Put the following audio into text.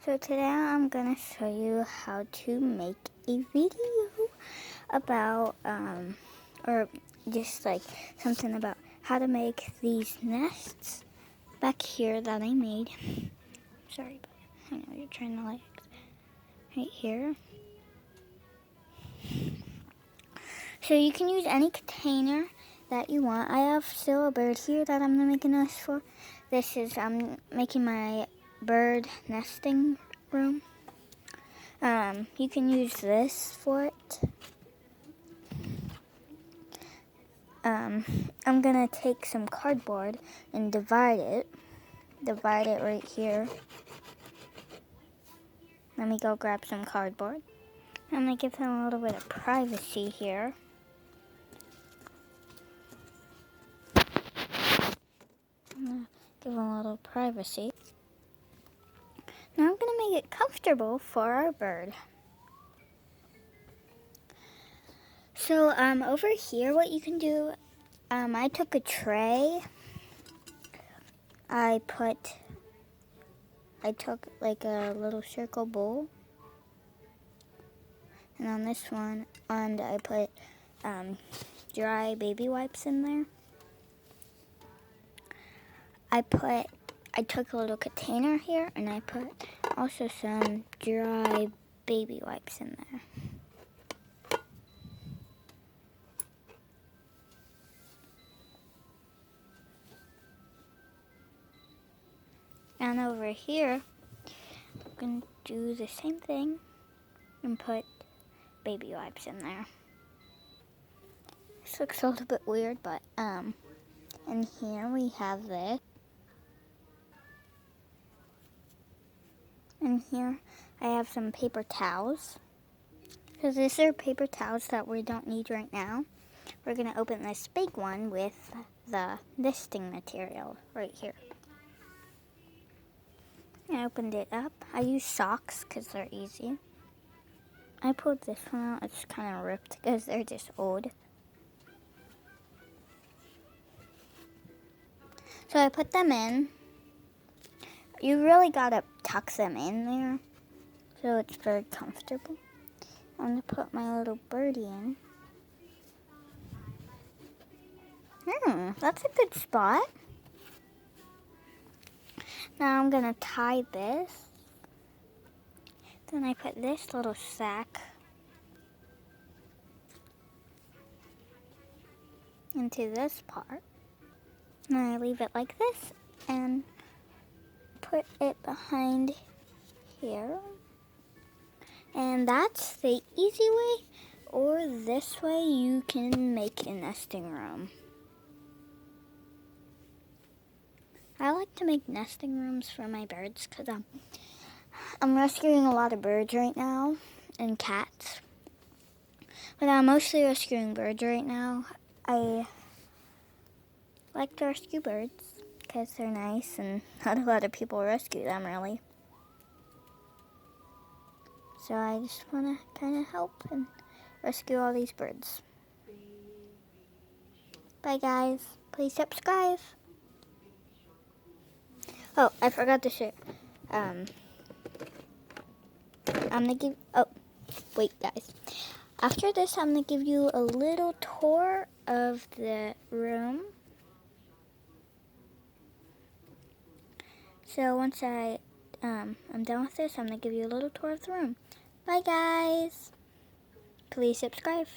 So today I'm gonna show you how to make a video about or just like something about how to make these nests back here that I made. Sorry, but I know you're trying to like right here. So you can use any container that you want. I have still a bird here that I'm gonna make a nest for. This is I'm making my bird nesting room. You can use this for it. I'm gonna take some cardboard and divide it right here. Let me go grab some cardboard. I'm gonna give them a little bit of privacy here. I'm gonna give them a little privacy. Now I'm gonna make it comfortable for our bird. So over here, what you can do, I took a tray. I took like a little circle bowl, and on this one, I put dry baby wipes in there. I took a little container here, and I put also some dry baby wipes in there. And over here, I'm going to do the same thing and put baby wipes in there. This looks a little bit weird, but and here we have this. And here I have some paper towels. So these are paper towels that we don't need right now. We're going to open this big one with the nesting material right here. I opened it up. I use socks because they're easy. I pulled this one out. It's kind of ripped because they're just old. So I put them in. You really gotta tuck them in there so it's very comfortable. I'm gonna put my little birdie in. That's a good spot. Now I'm gonna tie this. Then I put this little sack into this part. And I leave it like this and put it behind here. And that's the easy way, or this way you can make a nesting room. I like to make nesting rooms for my birds because I'm rescuing a lot of birds right now and cats. But I'm mostly rescuing birds right now. I like to rescue birds because they're nice and not a lot of people rescue them really. So I just want to kind of help and rescue all these birds. Bye guys. Please subscribe. Oh, I forgot to share. I'm gonna give. Oh, wait, guys. After this, I'm gonna give you a little tour of the room. So once I'm done with this, I'm gonna give you a little tour of the room. Bye, guys. Please subscribe.